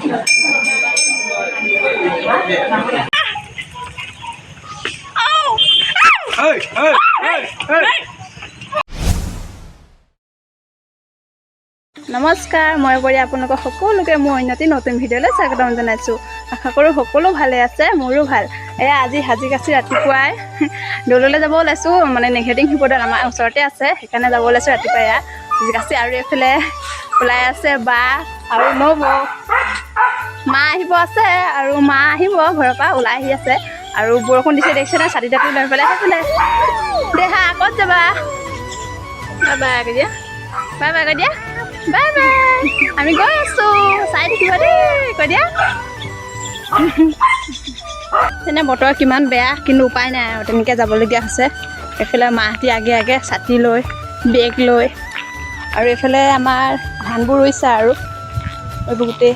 নমস্কাৰ, মই কৰি আপোনালোকক সকলোকে মোৰ অন্যটি নতুন ভিডিঅ'লৈ স্বাগতম জনাইছোঁ। আশা কৰোঁ সকলো ভালে আছে, মোৰো ভাল। এয়া আজি সাজি-কাচি ৰাতিপুৱাই দৌললৈ যাব ওলাইছোঁ, মানে নেঘেটিং শিৱদৌল আমাৰ ওচৰতে আছে, সেইকাৰণে যাব ওলাইছোঁ ৰাতিপুৱাই। এয়া সাজি-কাচি আৰু এইফালে ওলাই আছে বা আৰু নবৌ, মা আহিব আছে আৰু মা আহিব ঘৰৰ পৰা ওলাই আহি আছে। আৰু বৰষুণ দিছে দেখিছেনে, ছাতি-তাতি লৈ পেলাই সেইফালে দেহা ক'ত যাবা? বাই বাই কৈ দিয়া, বাই বাই কৈ দিয়া, বাই বাই, আমি গৈ আছোঁ, চাই থাকিব দেই কৈ দিয়া। তেনে বতৰ কিমান বেয়া, কিন্তু উপায় নাই আৰু তেনেকৈ যাবলগীয়া হৈছে। এইফালে মাহঁতি আগে আগে ছাতি লৈ বেগ লৈ, আৰু এইফালে আমাৰ ধানবোৰ ৰুইছে আৰু এইবোৰ গোটেই,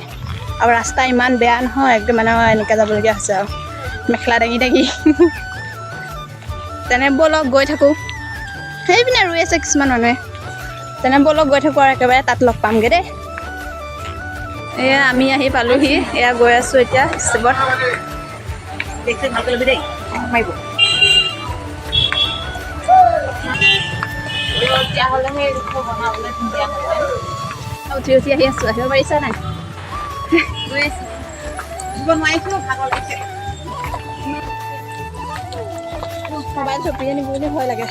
আৰু ৰাস্তা ইমান বেয়া নহয়, একদম মানে এনেকৈ যাবলগীয়া হৈছে আৰু মেখেলা দাঙি দাঙি। তেনে ব'লক গৈ থাকোঁ, সেইপিনে ৰুই আছে কিছুমান মানুহে। তেনে ব'লক গৈ থাকোঁ আৰু একেবাৰে তাত লগ পামগৈ দেই। এয়া আমি আহি পালোহি, এয়া গৈ আছোঁ এতিয়া ষ্টেপত। উঠি উঠি আহি আছোঁ, আহিব পাৰিছা নাই? গৈ আছোঁ, মোবাইল চপি আনিব বুলি ভয় লাগে।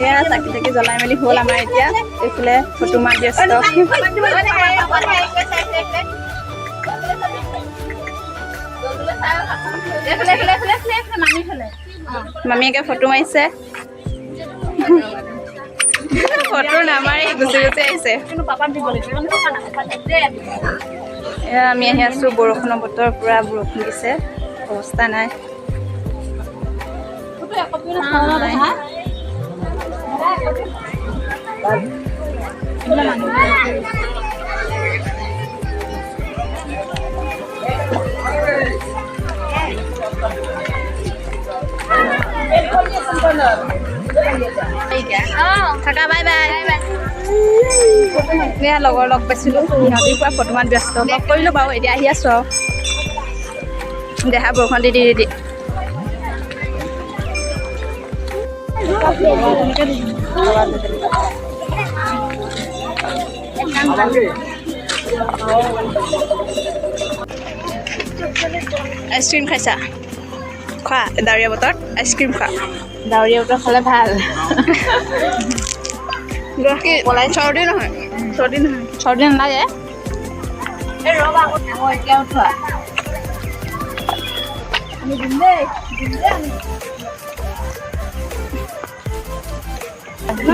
এয়া চাকি চাকি জ্বলাই মেলি হ'ল আমাৰ এতিয়া। এইফালে ফটো মাৰি ব্যস্ত, মামীয়েকে ফটো মাৰিছে। ফটো নামাৰি গুচি গুচি আহিছে। এয়া আমি আহি আছোঁ, বৰষুণৰ বতৰ, পুৰা বৰষুণ দিছে, অৱস্থা নাই। থাকা, বাই বাই। এয়া লগৰ লগ পাইছিলোঁ, সিহঁতিৰ পৰা ফটো মাত ব্যস্ত, লগ কৰিলোঁ বাৰু। এতিয়া আহি আছোঁ আৰু দেহা বৰষুণ দি দি দি আইচক্ৰীম খাইছা? খোৱা, ডাৱৰীয়া বতৰত আইচক্ৰীম খোৱা। ডাৱৰীয়া বতৰ খালে ভাল। চৰ্দি নহয়, চৰ্দি নহয়, চৰ্দি নালাগে। এতিয়া উঠোৱা,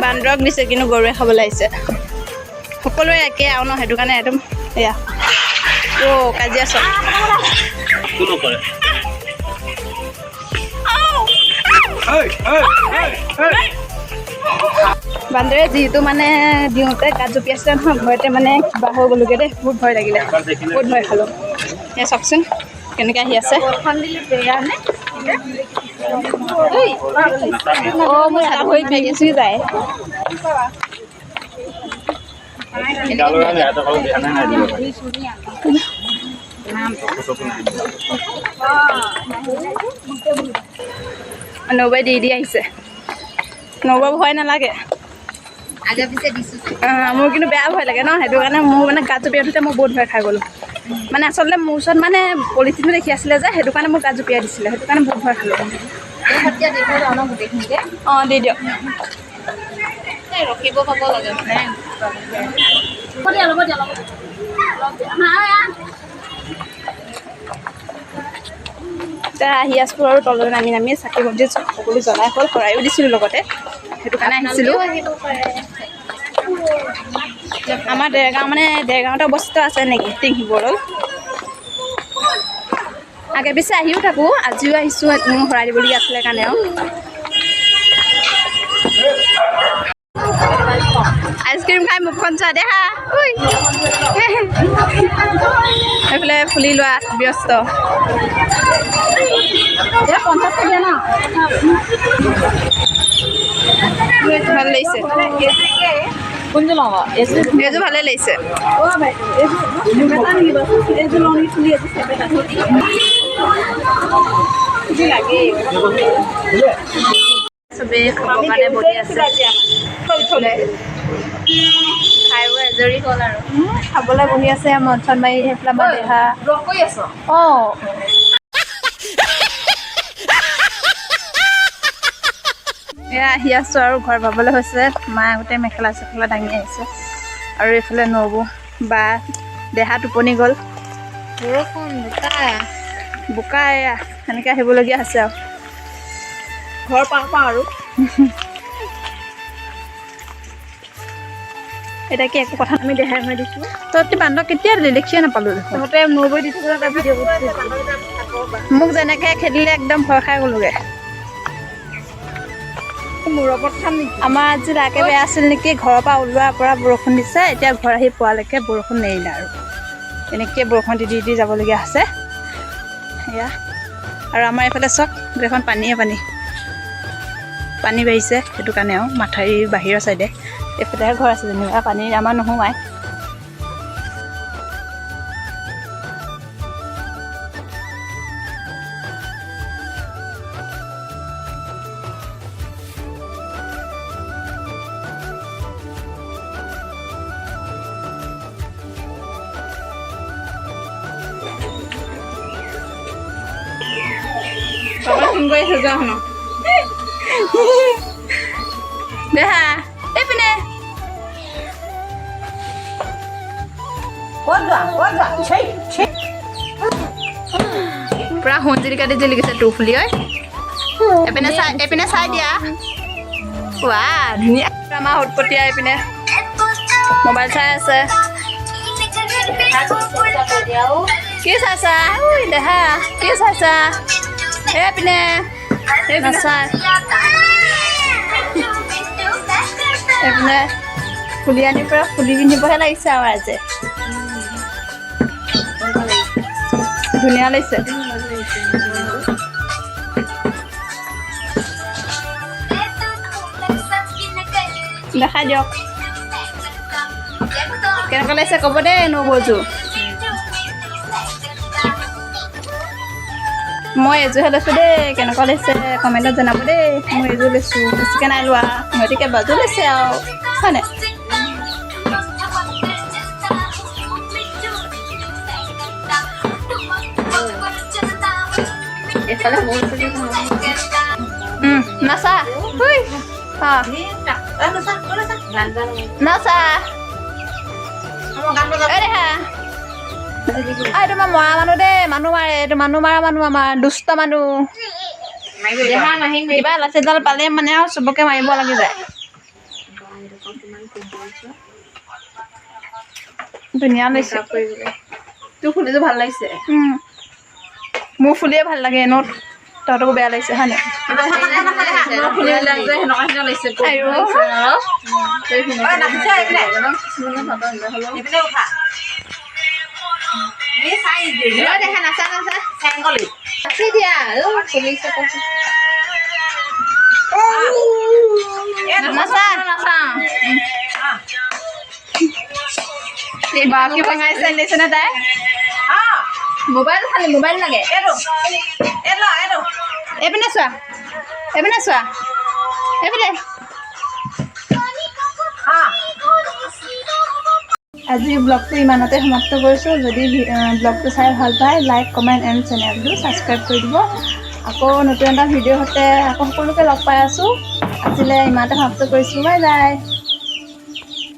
বান্দৰক দিছে, কিন্তু গৰুৱে খাবলৈ আহিছে। সকলোৰে একে আৰু ন, সেইটো কাৰণে একদম এয়া কাজিয়া চব। বান্দৰে যিহেতু মানে দিওঁতে গাত জঁপি আছিলে নহয়, ভয়তে মানে কিবা হৈ গ'লোগৈ দেই, বহুত ভয় লাগিলে, বহুত ভয় খালোঁ। এয়া চাওকচোন কেনেকৈ আহি আছে। মোৰ এটা ভৰি ভাগি চুই যায়। নৌবাই দি দি আহিছে। নৌবাই ভয় নালাগে, মোৰ কিন্তু বেয়া ভয় লাগে ন সেইটো কাৰণে মোৰ মানে গাত জঁপিয়াই উঠোঁতে মই বহুত ভয় খাই গ'লোঁ মানে আচলতে মোৰ ওচৰত মানে পলিথিনো দেখি আছিলে যে সেইটো কাৰণে মোক গাত জঁপিয়াই দিছিলে সেইটো কাৰণে বহুত ভয় খালোঁ অঁ দি দিয়ক ৰখিব পাব লাগে মানে এতিয়া আহি আছোঁ আৰু তললৈ নামি নামি চাকি বন্তি সকলো জ্বলাই হ'ল শৰাইও দিছিলোঁ লগতে সেইটো কাৰণে আহিছিলোঁ আমাৰ দেৰগাঁও মানে দেৰগাঁৱতে অৱস্থিত আছে নেকি টিংহিবৰল আগে পিছে আহিও থাকোঁ আজিও আহিছোঁ মোৰ শৰাই দিবলগীয়া আছিলে কাৰণে আৰু আইচক্ৰীম খাই মুখখন চোৱা দেখা সেইফালে ফুলি লোৱাত ব্যস্ত 50 টকীয়া ন ভাল লাগিছে কোনযোৰ ল'ব এইযোৰ ভালে লাগিছে চবেই খাবৰ কাৰণে বহি আছে খাই বৈ আজৰি হ'ল আৰু খাবলৈ বহি আছে মন চন মাৰি সেইফালে আমাৰ দেহা অঁ এয়া আহি আছোঁ আৰু ঘৰ পাবলৈ হৈছে মায়ে গোটেই মেখেলা চেখেলা দাঙি আহিছে আৰু এইফালে নবৌ বা দেহা টোপনি গ'ল বৰষুণ বোকা এয়া সেনেকৈ আহিবলগীয়া হৈছে আৰু ঘৰ পাওঁ আৰু এতিয়া কি একো কথা আমি দেখাই মই দিছোঁ তহঁতি বান্ধৱ কেতিয়া দিলি দেখিয়ে নাপালোঁ তহঁতে নবৈ দিছোঁ এটা ভিডিঅ' মোক যেনেকৈ খেদিলে একদম ভয় খাই গ'লোগৈ আমাৰ আজি ৰাকে বেয়া আছিল নেকি ঘৰৰ পৰা ওলোৱাৰ পৰা বৰষুণ দিছে এতিয়া ঘৰ আহি পোৱালৈকে বৰষুণ নেৰিলে আৰু এনেকৈ বৰষুণ দি দি যাবলগীয়া হৈছে সেয়া আৰু আমাৰ এইফালে চব গোটেইখন পানীয়ে পানী বাঢ়িছে সেইটো কাৰণে আৰু মাথাউৰিৰ বাহিৰৰ চাইডে এইফালেহে ঘৰ আছে যেনিবা পানী আমাৰ নোসোমায় ফোন কৰি থৈ যাওঁ ন দেহা এইপিনে পুৰা সোণ জিলিকাতি জিলিকিছে তোৰ ফুলি ঐ এইপিনে চাই দিয়া ৱা ধুনীয়া আমাৰ উৎপতীয়া এইপিনে মোবাইল চাই আছে কি চাইছা ঐ দেহা কি চাইছা এইপিনে নাচাই এইপিনে ফুলি আনি পৰা ফুলি পিন্ধিবহে লাগিছে আৰু আজি ধুনীয়া লাগিছে দেখাই দিয়ক কেনেকুৱা লাগিছে ক'ব দেই নবৌযোৰ মই এযোৰহে লৈছোঁ দেই কেনেকুৱা লাগিছে কমেণ্টত জনাব দেই মই এযোৰ লৈছোঁ বেছিকৈ নাই লোৱা গতিকে বাজু লৈছে আৰু হয়নে নাচা নাচা দেখা এইটো মই মৰা মানুহ দেই মানুহ মাৰে এইটো মানুহ মাৰা মানুহ আমাৰ দুষ্ট মানুহ কিবা লাচিডাল পালে মানে আৰু চবকে মাৰিব লাগি যায় ধুনীয়া লাগিছে তোৰ ফুলিটো ভাল লাগিছে মোৰ ফুলিয়ে ভাল লাগে এনেও তহঁতকো বেয়া লাগিছে হয় নাই ফুলিবিলাক যে সেনেকুৱা লাগিছে দেখা নাচা নাচা চেংগলি দিয়া নাচা নাচা বাকি বঙাই চাই লৈছে নে তাই মোবাইল খালি মোবাইল লাগে এইপিনে চোৱা এইপিনে আজি ব্লগটো ইমানতে সমাপ্ত কৰিছোঁ। যদি ব্লগটো চাই ভাল পায় লাইক কমেণ্ট এণ্ড চেনেলটো ছাবস্ক্ৰাইব কৰি দিব। আকৌ নতুন এটা ভিডিঅ'ৰ সৈতে আকৌ সকলোকে লগ পাই আছোঁ। আজিলৈ ইমানতে সমাপ্ত কৰিছোঁ। Bye bye.